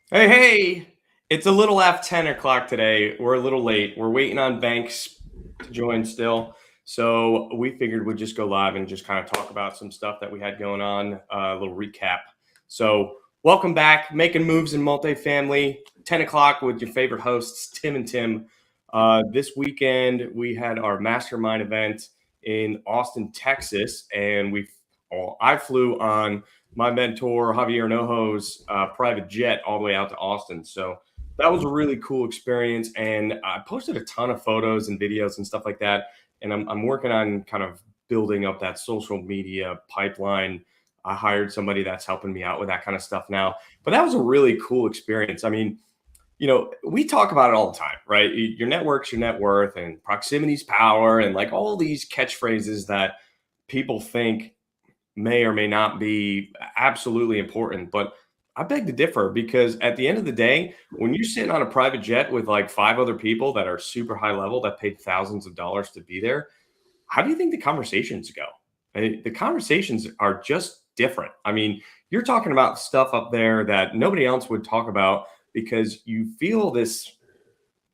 Hey, it's a little after 10 o'clock today. We're a little late. We're waiting on Banks to join still. So we figured we'd just go live and just kind of talk about some stuff that we had going on, a little recap. So welcome back, Making Moves in Multifamily, 10 o'clock with your favorite hosts, Tim and Tim. This weekend, we had our mastermind event in Austin, Texas, and I flew on my mentor Javier Nojo's private jet all the way out to Austin. So that was a really cool experience, and I posted a ton of photos and videos and stuff like that. And I'm working on kind of building up that social media pipeline. I hired somebody that's helping me out with that kind of stuff now. But that was a really cool experience. I mean, we talk about it all the time, right? Your network's your net worth, and proximity's power, and like all these catchphrases that people think may or may not be absolutely important. But I beg to differ because at the end of the day, when you're sitting on a private jet with like five other people that are super high level that paid thousands of dollars to be there, how do you think the conversations go? The conversations are just different. I mean, you're talking about stuff up there that nobody else would talk about because you feel this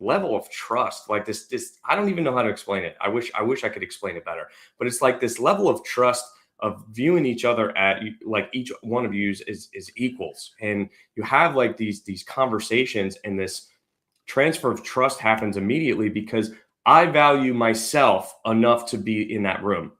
level of trust, like this I don't even know how to explain it. I wish I could explain it better, but it's like this level of trust of viewing each other at like each one of you is equals, and you have like these conversations, and this transfer of trust happens immediately because I value myself enough to be in that room,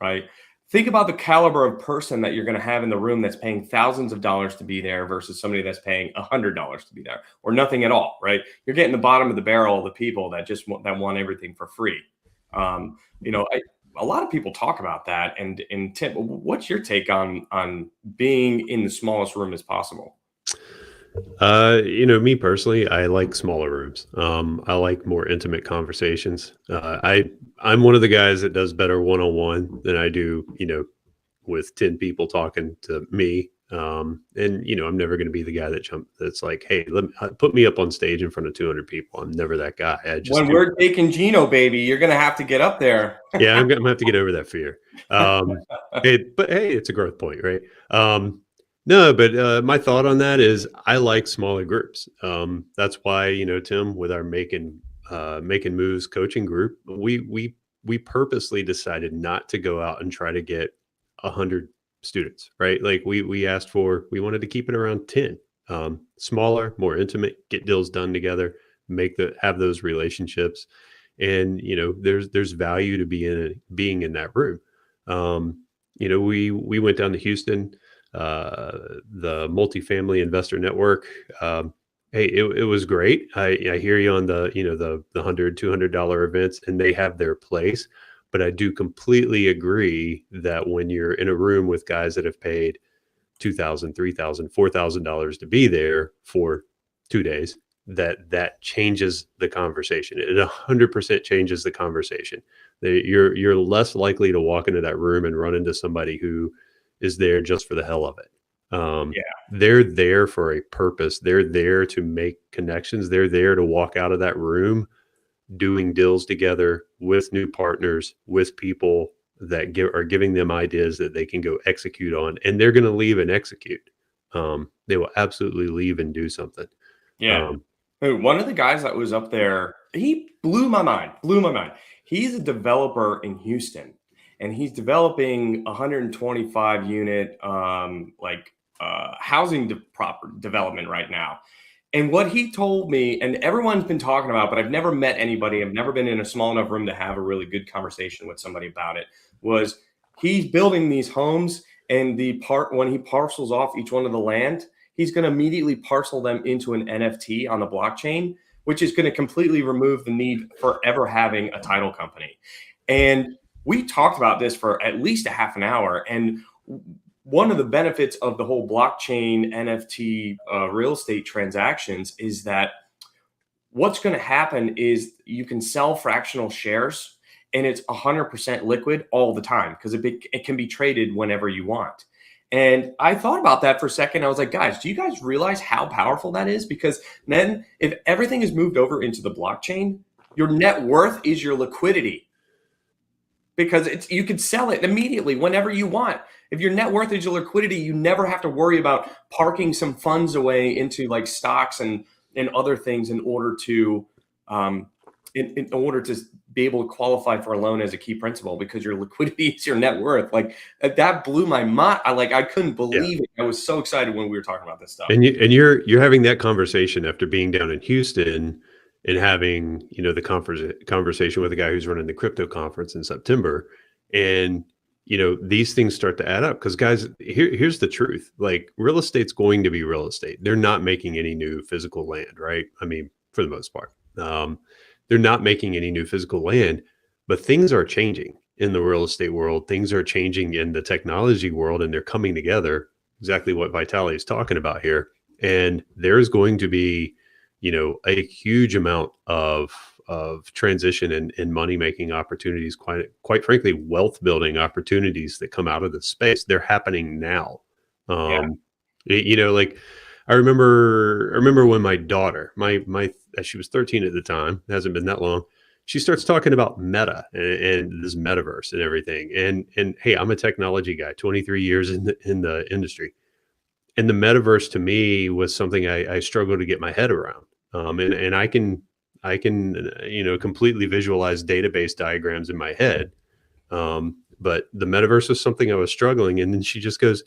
right? Think about the caliber of person that you're going to have in the room that's paying thousands of dollars to be there versus somebody that's paying $100 to be there or nothing at all, right? You're getting the bottom of the barrel of the people that just want everything for free. Um, a lot of people talk about that, and Tim, what's your take on being in the smallest room as possible? Me personally, I like smaller rooms. I like more intimate conversations. I'm one of the guys that does better one on one than I do, with 10 people talking to me. And I'm never going to be the guy that's like, hey, put me up on stage in front of 200 people. I'm never that guy. I just When do. we're taking Gino, baby, you're gonna have to get up there. Yeah, I'm gonna have to get over that fear. But hey, it's a growth point, right? No, but my thought on that is I like smaller groups. That's why Tim, with our making moves coaching group, we purposely decided not to go out and try to get 100 students, right? Like we wanted to keep it around 10, smaller, more intimate, get deals done together, have those relationships, and there's value to being in that room. We went down to Houston, the multifamily investor network. Hey, it was great. I hear you on the $100-$200 events, and they have their place, but I do completely agree that when you're in a room with guys that have paid $2,000, $3,000, $4,000 to be there for 2 days, that changes the conversation. It 100% changes the conversation. You're less likely to walk into that room and run into somebody who is there just for the hell of it. Yeah. They're there for a purpose. They're there to make connections. They're there to walk out of that room doing deals together with new partners, with people that are giving them ideas that they can go execute on, and they're going to leave and execute. They will absolutely leave and do something. Yeah. Um, One of the guys that was up there, he blew my mind. Blew my mind. He's a developer in Houston, and he's developing 125 unit housing proper development right now. And what he told me, and everyone's been talking about, but I've never met anybody, I've never been in a small enough room to have a really good conversation with somebody about it, was he's building these homes, and the part when he parcels off each one of the land, he's going to immediately parcel them into an NFT on the blockchain, which is going to completely remove the need for ever having a title company. And we talked about this for at least a half an hour. And one of the benefits of the whole blockchain NFT real estate transactions is that what's going to happen is you can sell fractional shares, and it's 100% liquid all the time because it can be traded whenever you want. And I thought about that for a second. I was like, guys, do you guys realize how powerful that is? Because then if everything is moved over into the blockchain, your net worth is your liquidity. because you can sell it immediately whenever you want. If your net worth is your liquidity, you never have to worry about parking some funds away into like stocks and other things in order to um, in order to be able to qualify for a loan as a key principal, because your liquidity is your net worth. Like that blew my mind. I couldn't Yeah. believe it. I was so excited when we were talking about this stuff. And you're having that conversation after being down in Houston and having, the conversation with a guy who's running the crypto conference in September. And, these things start to add up because, guys, here's the truth. Like, real estate's going to be real estate. They're not making any new physical land, right? I mean, for the most part, they're not making any new physical land, but things are changing in the real estate world. Things are changing in the technology world, and they're coming together. Exactly what Vitaly is talking about here. And there's going to be, a huge amount of transition and money making opportunities, quite frankly, wealth building opportunities that come out of this space. They're happening now. Yeah. Like I remember when my daughter, my she was 13 at the time, it hasn't been that long. She starts talking about meta and this metaverse and everything. And hey, I'm a technology guy, 23 years in the industry. And the metaverse to me was something I struggled to get my head around. And I can completely visualize database diagrams in my head. But the metaverse was something I was struggling. And then she just goes,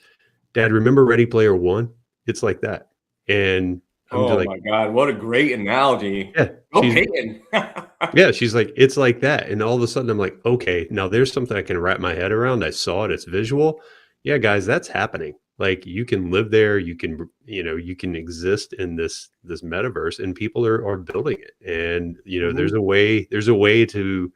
"Dad, remember Ready Player One? It's like that." And I'm just Oh like, my God, what a great analogy. yeah, Go she's Peyton. yeah, she's like, "It's like that." And all of a sudden I'm like, okay, now there's something I can wrap my head around. I saw it, it's visual. Yeah, guys, that's happening. Like, you can live there, you can exist in this metaverse, and people are building it. And Mhm. there's a way to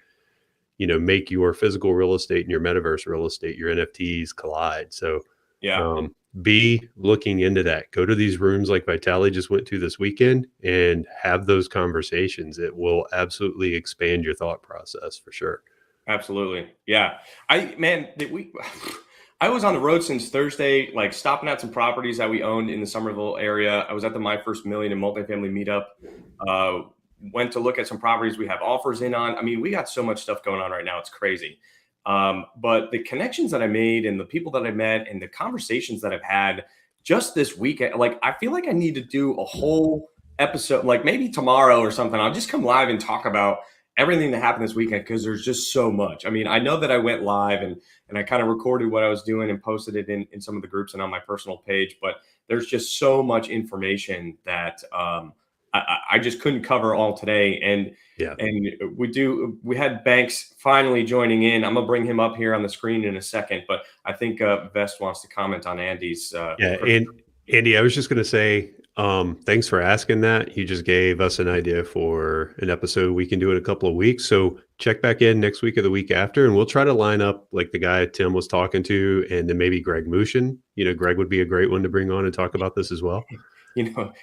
make your physical real estate and your metaverse real estate, your NFTs collide. So Yeah, um, be looking into that. Go to these rooms like Vitaly just went to this weekend and have those conversations. It will absolutely expand your thought process for sure. absolutely. Yeah. I was on the road since Thursday, like stopping at some properties that we owned in the Somerville area. I was at the My First Million and Multifamily meetup. Went to look at some properties we have offers in on. I mean, we got so much stuff going on right now. It's crazy. But the connections that I made and the people that I met and the conversations that I've had just this weekend, like I feel like I need to do a whole episode, like maybe tomorrow or something. I'll just come live and talk about everything that happened this weekend because there's just so much. I mean, I know that I went live and I kind of recorded what I was doing and posted it in some of the groups and on my personal page, but there's just so much information that I just couldn't cover all today. Yeah. And we had Banks finally joining in. I'm gonna bring him up here on the screen in a second, but I think Vest wants to comment on Andy's. Yeah. And Andy, I was just going to say, thanks for asking that. You just gave us an idea for an episode. We can do it in a couple of weeks. So check back in next week or the week after, and we'll try to line up like the guy Tim was talking to, and then maybe Greg Mushin. Greg would be a great one to bring on and talk about this as well.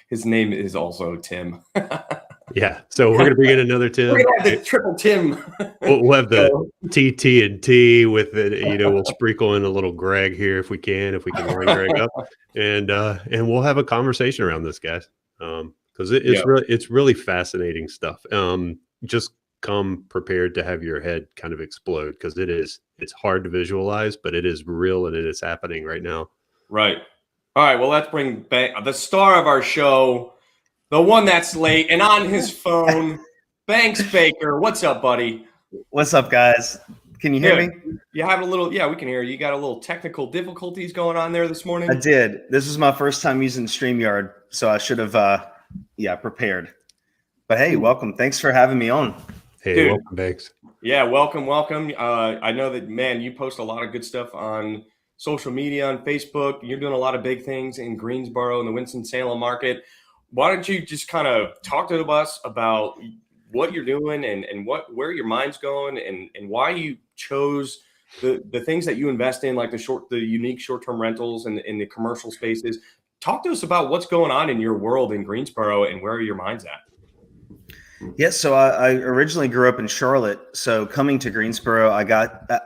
His name is also Tim. Yeah. So we're going to bring in another Tim. We're gonna have the triple Tim. We'll have the TT and T with it. We'll sprinkle in a little Greg here if we can line Greg up, and we'll have a conversation around this, guys, because it's really fascinating stuff. Just come prepared to have your head kind of explode because it's hard to visualize, but it is real and it is happening right now. Right. All right. Well, let's bring back the star of our show, the one that's late and on his phone, Banks Baker. What's up, buddy? What's up, guys? Can you hear me? You have we can hear you. You got a little technical difficulties going on there this morning? I did. This is my first time using StreamYard, so I should have, prepared. But hey, welcome. Thanks for having me on. Hey, dude. Welcome, Banks. Yeah, welcome. I know that, man, you post a lot of good stuff on social media, on Facebook. You're doing a lot of big things in Greensboro and the Winston-Salem market. Why don't you just kind of talk to us about what you're doing and where your mind's going and why you chose the things that you invest in, like the unique short-term rentals and in the commercial spaces. Talk to us about what's going on in your world in Greensboro and where your mind's at. Yes, so I originally grew up in Charlotte. So coming to Greensboro, I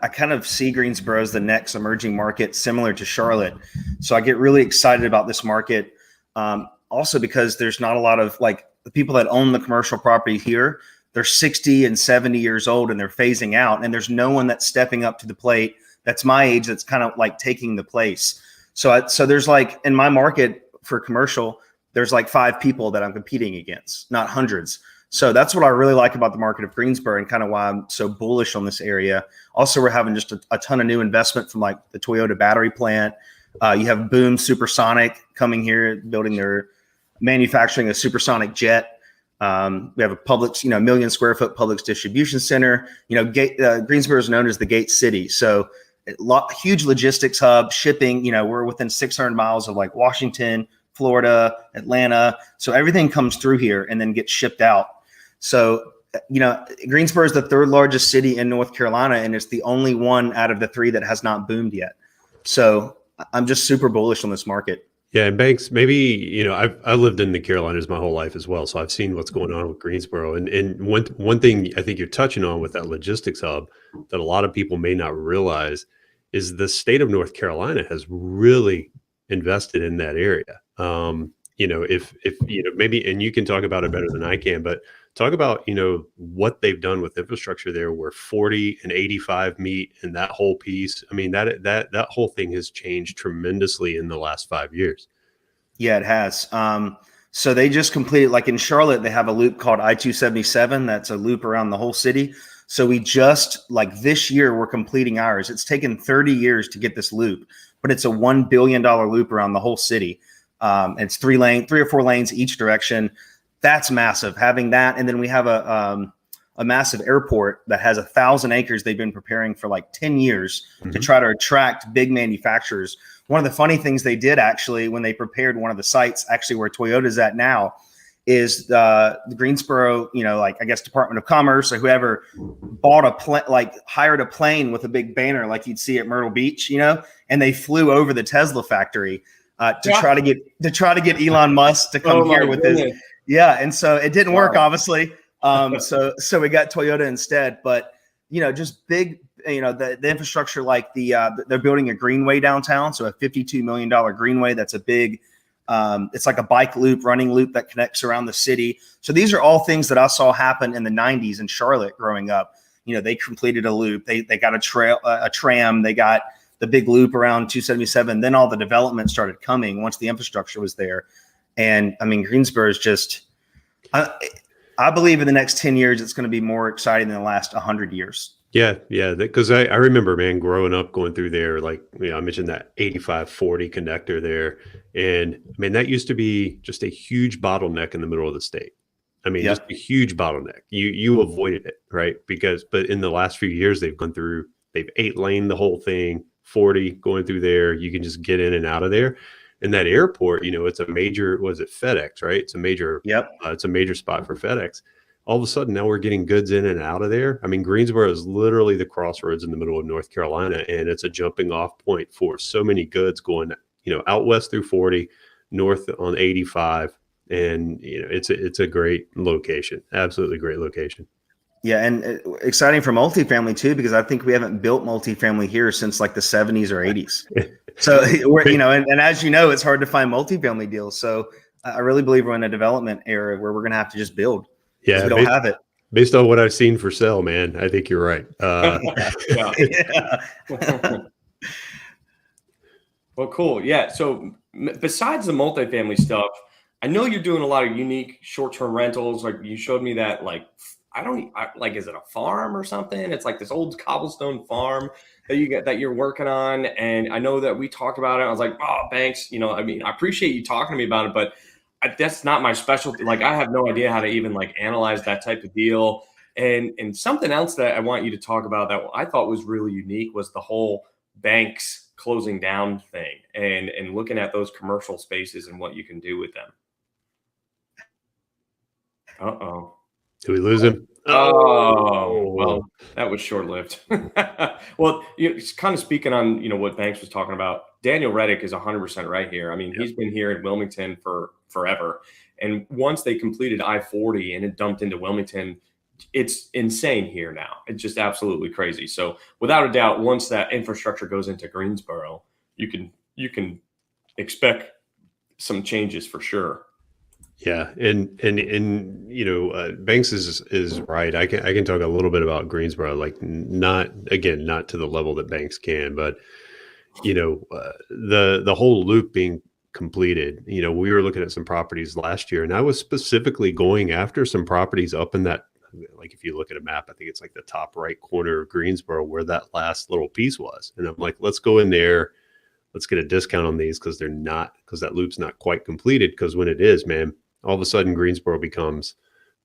kind of see Greensboro as the next emerging market similar to Charlotte. So I get really excited about this market. Also because there's not a lot of like the people that own the commercial property here they're 60 and 70 years old and they're phasing out, and there's no one that's stepping up to the plate that's my age that's kind of like taking the place. So there's like in my market for commercial, there's like 5 people that I'm competing against, not hundreds. So that's what I really like about the market of Greensboro and kind of why I'm so bullish on this area. Also, we're having just a ton of new investment from like the Toyota battery plant. You have Boom Supersonic coming here, manufacturing a supersonic jet. We have a Publix, $1 million square foot Publix distribution center. Greensboro is known as the Gate City. So huge logistics hub, shipping, we're within 600 miles of like Washington, Florida, Atlanta. So everything comes through here and then gets shipped out. So, Greensboro is the 3rd largest city in North Carolina, and it's the only one out of the 3 that has not boomed yet. So I'm just super bullish on this market. Yeah, and Banks, maybe, I lived in the Carolinas my whole life as well, so I've seen what's going on with Greensboro. And one thing I think you're touching on with that logistics hub that a lot of people may not realize is the state of North Carolina has really invested in that area. If maybe, and you can talk about it better than I can, but talk about, what they've done with infrastructure there where 40 and 85 meet and that whole piece. I mean, that whole thing has changed tremendously in the last 5 years. Yeah, it has. So they just completed, like in Charlotte, they have a loop called I-277. That's a loop around the whole city. So we just, like this year, we're completing ours. It's taken 30 years to get this loop, but it's a $1 billion loop around the whole city. It's 3 or 4 lanes each direction. That's massive, having that. And then we have a massive airport that has 1,000 acres. They've been preparing for like 10 years to try to attract big manufacturers. One of the funny things they did actually when they prepared one of the sites, actually where Toyota's at now, is the Greensboro, I guess Department of Commerce or whoever hired a plane with a big banner like you'd see at Myrtle Beach, and they flew over the Tesla factory to try to get Elon Musk to come here with his. Yeah, and so it didn't work, obviously. So we got Toyota instead. But just big, the infrastructure, like they're building a greenway downtown, so a $52 million greenway. That's a big. It's like a bike loop, running loop that connects around the city. So these are all things that I saw happen in the 90s in Charlotte growing up. They completed a loop. They got a tram. They got the big loop around 277. Then all the development started coming once the infrastructure was there. And I mean, Greensboro is just, I believe in the next 10 years, it's going to be more exciting than the last 100 years. Yeah. Because I remember, man, growing up, going through there, like, I mentioned that 8540 connector there. And I mean, that used to be just a huge bottleneck in the middle of the state. I mean, just a huge bottleneck. You avoided it, right? But in the last few years, they've 8-lane the whole thing, 40 going through there. You can just get in and out of there. And that airport, it's a major, was it FedEx, right? It's a major, it's a major spot for FedEx. All of a sudden, now we're getting goods in and out of there. I mean, Greensboro is literally the crossroads in the middle of North Carolina, and it's a jumping off point for so many goods going, out west through 40, north on 85. And, it's a great location, absolutely great location. Yeah, and exciting for multifamily too, because I think we haven't built multifamily here since like the 70s or 80s. So we're, and as it's hard to find multifamily deals. So I really believe we're in a development era where we're going to have to just build. Yeah, we don't have it. Based on what I've seen for sale, man, I think you're right. Well, cool. Yeah. So besides the multifamily stuff, I know you're doing a lot of unique short-term rentals. Like you showed me that, is it a farm or something? It's like this old cobblestone farm that you're working on. And I know that we talked about it. I was like, oh, Banks, I appreciate you talking to me about it, but that's not my specialty. Like, I have no idea how to even analyze that type of deal. And something else that I want you to talk about that I thought was really unique was the whole banks closing down thing and looking at those commercial spaces and what you can do with them. Uh-oh. Did we lose him? Oh, well, that was short-lived. Well, kind of speaking on, what Banks was talking about, Daniel Reddick is 100% right here. I mean, he's been here in Wilmington for forever. And once they completed I-40 and it dumped into Wilmington, it's insane here now. It's just absolutely crazy. So without a doubt, once that infrastructure goes into Greensboro, you can expect some changes for sure. Yeah, and Banks is right. I can talk a little bit about Greensboro, like not to the level that Banks can, but the whole loop being completed. We were looking at some properties last year, and I was specifically going after some properties up in that. Like if you look at a map, I think it's like the top right corner of Greensboro where that last little piece was, and I'm like, let's go in there. Let's get a discount on these because that loop's not quite completed. Because when it is, man, all of a sudden Greensboro becomes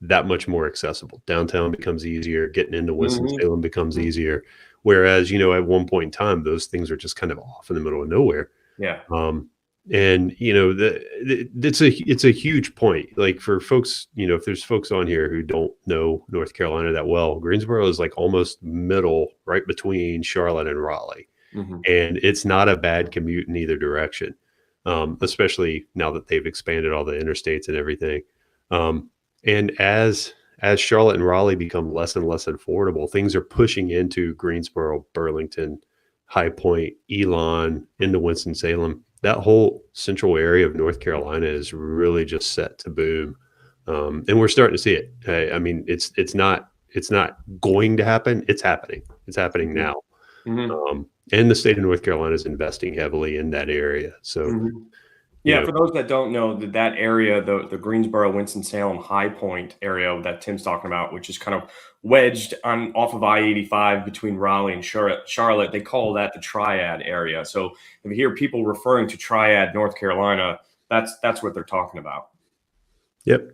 that much more accessible. Downtown becomes easier. Getting into Winston-Salem becomes easier. Whereas, at one point in time, those things are just kind of off in the middle of nowhere. Yeah. And it's a huge point. Like for folks, if there's folks on here who don't know North Carolina that well, Greensboro is like almost middle, right between Charlotte and Raleigh. And it's not a bad commute in either direction, especially now that they've expanded all the interstates and everything. And as Charlotte and Raleigh become less and less affordable, things are pushing into Greensboro, Burlington, High Point, Elon, into Winston-Salem. That whole central area of North Carolina is really just set to boom, and we're starting to see it. I mean, it's not going to happen. It's happening. It's happening now. And the state of North Carolina is investing heavily in that area. So, yeah, for those that don't know, that area, the Greensboro, Winston-Salem, High Point area that Tim's talking about, which is kind of wedged off of I-85 between Raleigh and Charlotte, they call that the Triad area. So if you hear people referring to Triad, North Carolina, that's what they're talking about. Yep.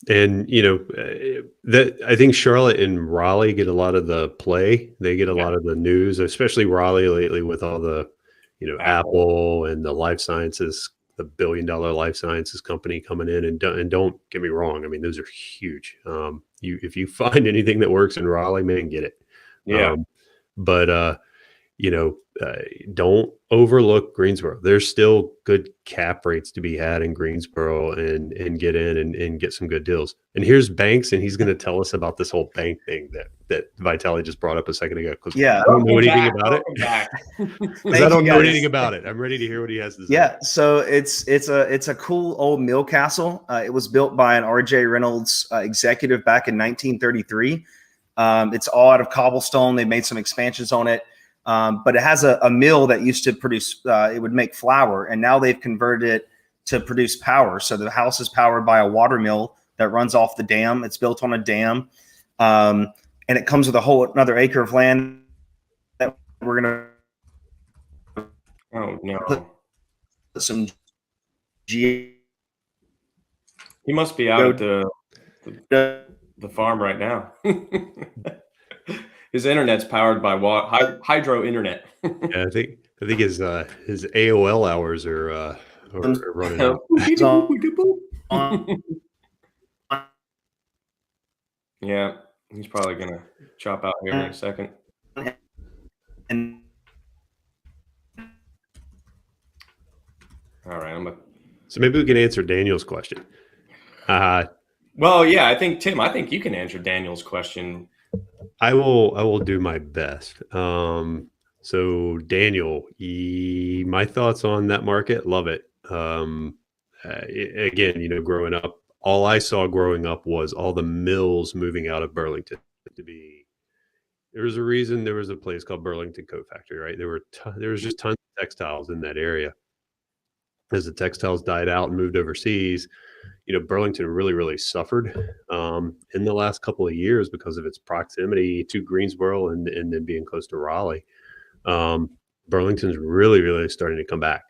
And that I think Charlotte and Raleigh get a lot of the play. They get a lot of the news, especially Raleigh lately with all the, Apple and the life sciences, the $1 billion life sciences company coming in. And don't get me wrong. I mean, those are huge. If you find anything that works in Raleigh, man, get it. Yeah. But don't overlook Greensboro. There's still good cap rates to be had in Greensboro and get in and get some good deals. And here's Banks, and he's going to tell us about this whole bank thing that Vitali just brought up a second ago. Yeah, I don't know anything about it. Because I don't know anything about it. I'm ready to hear what he has to say. Yeah, so it's a cool old mill castle. It was built by an R.J. Reynolds executive back in 1933. It's all out of cobblestone. They made some expansions on it. But it has a mill that used to produce, it would make flour, and now they've converted it to produce power. So the house is powered by a water mill that runs off the dam. It's built on a dam, and it comes with another acre of land that we're going to put some He must be out at the farm right now. His internet's powered by hydro internet. Yeah, I think his AOL hours are running out. Yeah, he's probably gonna chop out here in a second. All right, so maybe we can answer Daniel's question. Well, yeah, I think you can answer Daniel's question. I will do my best. So Daniel, my thoughts on that market, love it. Again, growing up, all I saw growing up was all the mills moving out of Burlington there was a reason there was a place called Burlington Coat Factory, right? There was just tons of textiles in that area. As the textiles died out and moved overseas, Burlington really, really suffered in the last couple of years because of its proximity to Greensboro and then being close to Raleigh. Burlington's really, really starting to come back.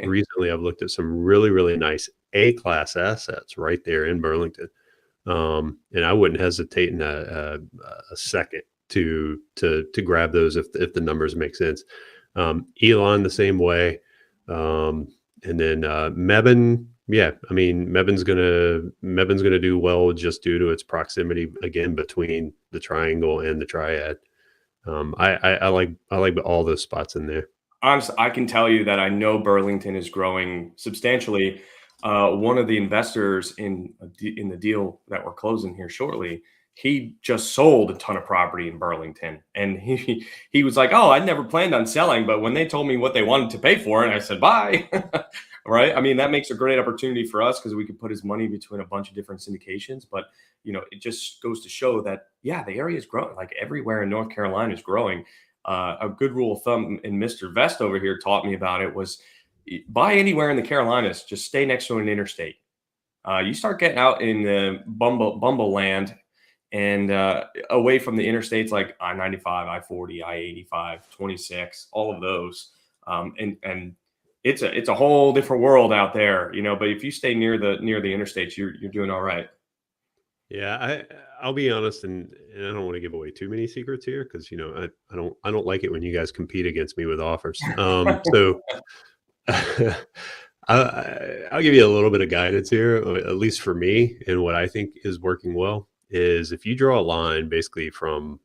Recently, I've looked at some really, really nice A-class assets right there in Burlington. And I wouldn't hesitate in a second to grab those if the numbers make sense. Elon the same way. And then Mebane, yeah, I mean Mebane's gonna do well just due to its proximity again between the triangle and the triad. I like all those spots in there. Honestly, I can tell you that I know Burlington is growing substantially. One of the investors in the deal that we're closing here shortly, he just sold a ton of property in Burlington, and he was like, "Oh, I never planned on selling, but when they told me what they wanted to pay for it, I said bye." Right? I mean, that makes a great opportunity for us because we could put his money between a bunch of different syndications. But it just goes to show that the area is growing. Like everywhere in North Carolina is growing. A good rule of thumb, and Mr. Vest over here taught me about it, was buy anywhere in the Carolinas, just stay next to an interstate. You start getting out in the Bumble land and away from the interstates like I-95, I-40, I-85, 26, all of those. And it's a whole different world out there, but if you stay near the interstates, you're doing all right. Yeah, I'll be honest, and I don't want to give away too many secrets here because I don't like it when you guys compete against me with offers. So I'll give you a little bit of guidance here, at least for me, and what I think is working well is if you draw a line basically from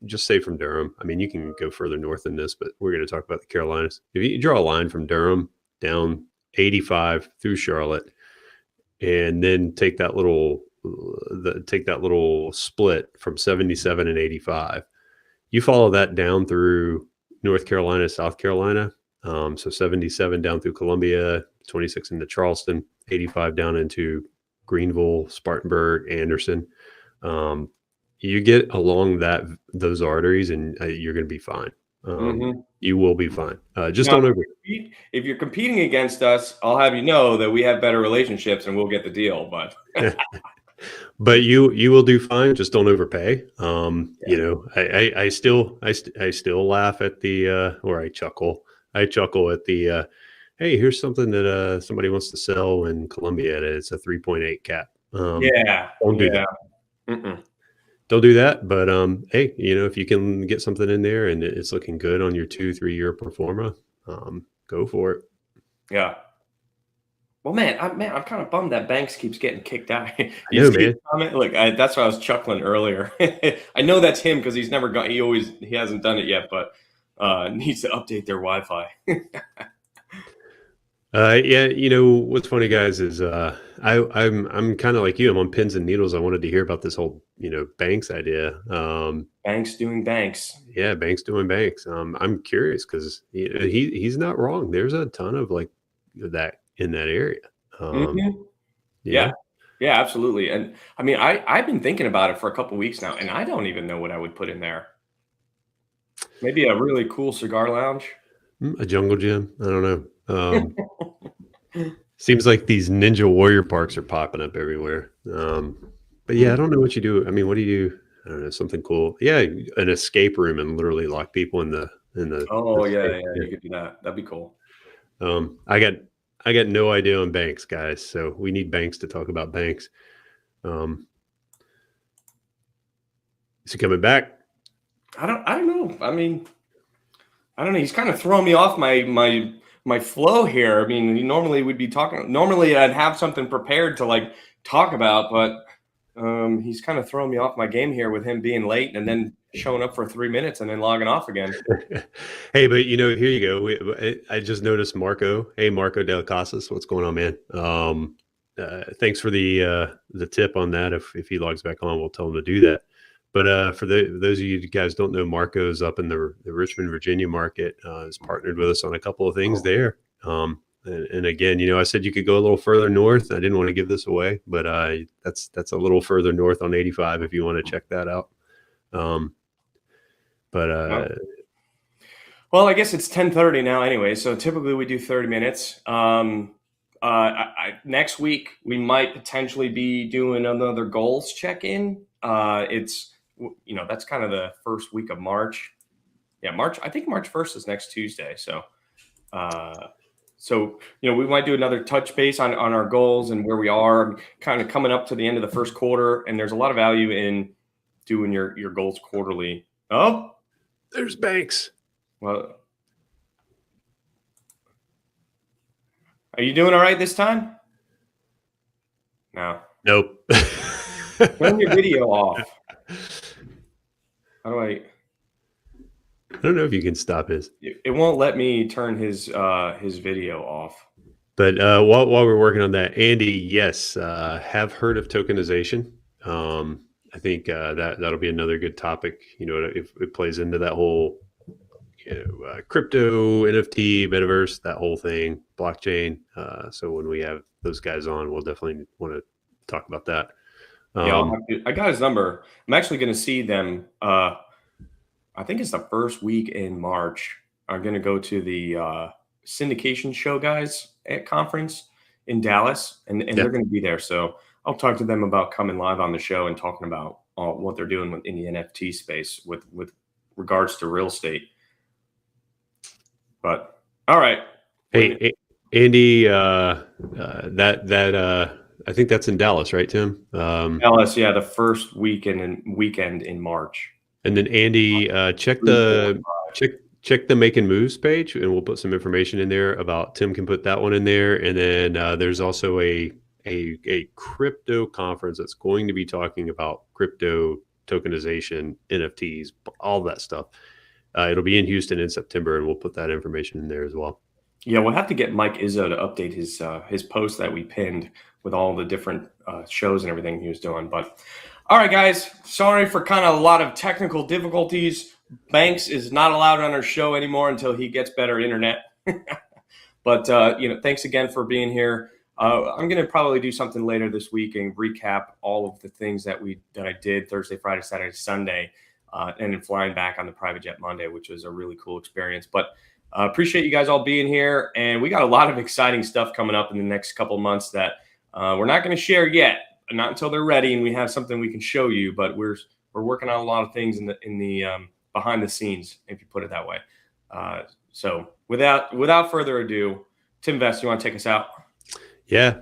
just say from Durham. I mean, you can go further north than this, but we're going to talk about the Carolinas. If you draw a line from Durham down 85 through Charlotte, and then take that little split from 77 and 85, you follow that down through North Carolina, South Carolina. So 77 down through Columbia, 26 into Charleston, 85 down into Greenville, Spartanburg, Anderson. You get along those arteries, and you're going to be fine. You will be fine. Just don't over. If you're competing against us, I'll have you know that we have better relationships, and we'll get the deal. But but you will do fine. Just don't overpay. I still laugh at the or I chuckle. I chuckle at the hey, here's something that somebody wants to sell in Columbia. It's a 3.8 cap. Don't do that. Mm-mm. Don't do that. But hey, if you can get something in there and it's looking good on your 2-3 year pro forma, go for it. Yeah. Well, man, I'm kind of bummed that Banks keeps getting kicked out. Man. Look, that's why I was chuckling earlier. I know that's him because he's never got. He hasn't done it yet, but needs to update their Wi-Fi. Yeah, what's funny, guys, is I'm kind of like you. I'm on pins and needles. I wanted to hear about this whole Banks idea. Banks doing Banks. Yeah, Banks doing Banks. I'm curious because he's not wrong. There's a ton of like that in that area. Yeah, absolutely. And I mean, I've been thinking about it for a couple of weeks now, and I don't even know what I would put in there. Maybe a really cool cigar lounge. A jungle gym. I don't know. Seems like these Ninja Warrior parks are popping up everywhere. But yeah, I don't know what you do. I mean, what do you do? I don't know, something cool. Yeah, an escape room and literally lock people in the. Oh yeah, you could do that. That'd be cool. I got no idea on Banks, guys. So we need Banks to talk about Banks. Is he coming back? I don't know. I mean, I don't know. He's kind of throwing me off my flow here. I mean, normally we'd be talking. Normally I'd have something prepared to like talk about, but he's kind of throwing me off my game here with him being late and then showing up for 3 minutes and then logging off again. Hey, but here you go. I just noticed Marco. Hey, Marco Del Casas, what's going on, man? Thanks for the tip on that. If he logs back on, we'll tell him to do that. But for those of you guys don't know, Marco's up in the Richmond, Virginia market. Has partnered with us on a couple of things there. And again, I said you could go a little further north. I didn't want to give this away, but that's a little further north on 85 if you want to check that out. Well, I guess it's 10:30 now anyway, so typically we do 30 minutes. Next week we might potentially be doing another goals check-in. It's that's kind of the first week of March. Yeah, March. I think March 1st is next Tuesday. So, we might do another touch base on our goals and where we are, kind of coming up to the end of the first quarter. And there's a lot of value in doing your goals quarterly. Oh, there's Banks. Well, are you doing all right this time? No. Nope. Turn your video off. How do I don't know if you can stop his. It won't let me turn his video off. But while we're working on that, Andy, yes, have heard of tokenization. I think that'll be another good topic. If it plays into that whole crypto, NFT, metaverse, that whole thing, blockchain. So when we have those guys on, we'll definitely want to talk about that. Yeah, I got his number. I'm actually going to see them. I think it's the first week in March. I'm going to go to the syndication show guys at conference in Dallas, and they're going to be there. So I'll talk to them about coming live on the show and talking about what they're doing in the NFT space with regards to real estate. But all right. Hey, Andy, I think that's in Dallas, right, Tim? Dallas, yeah, the first weekend in March. And then Andy, check the Making Moves page, and we'll put some information in there about Tim can put that one in there. And then there's also a crypto conference that's going to be talking about crypto tokenization, NFTs, all that stuff. It'll be in Houston in September, and we'll put that information in there as well. Yeah, we'll have to get Mike Izzo to update his post that we pinned with all the different shows and everything he was doing. But all right, guys, sorry for kind of a lot of technical difficulties. Banks is not allowed on our show anymore until he gets better internet. But thanks again for being here. I'm going to probably do something later this week and recap all of the things that I did Thursday, Friday, Saturday, Sunday, and then flying back on the private jet Monday, which was a really cool experience. But appreciate you guys all being here, and we got a lot of exciting stuff coming up in the next couple of months that we're not going to share yet, not until they're ready and we have something we can show you. But we're working on a lot of things in the behind the scenes, if you put it that way. So without further ado, Tim Vest, you want to take us out? Yeah,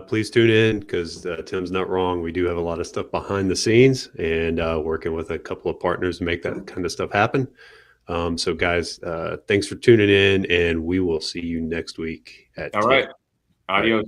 please tune in because Tim's not wrong. We do have a lot of stuff behind the scenes and working with a couple of partners to make that kind of stuff happen. So guys, thanks for tuning in, and we will see you next week. All right. Adios.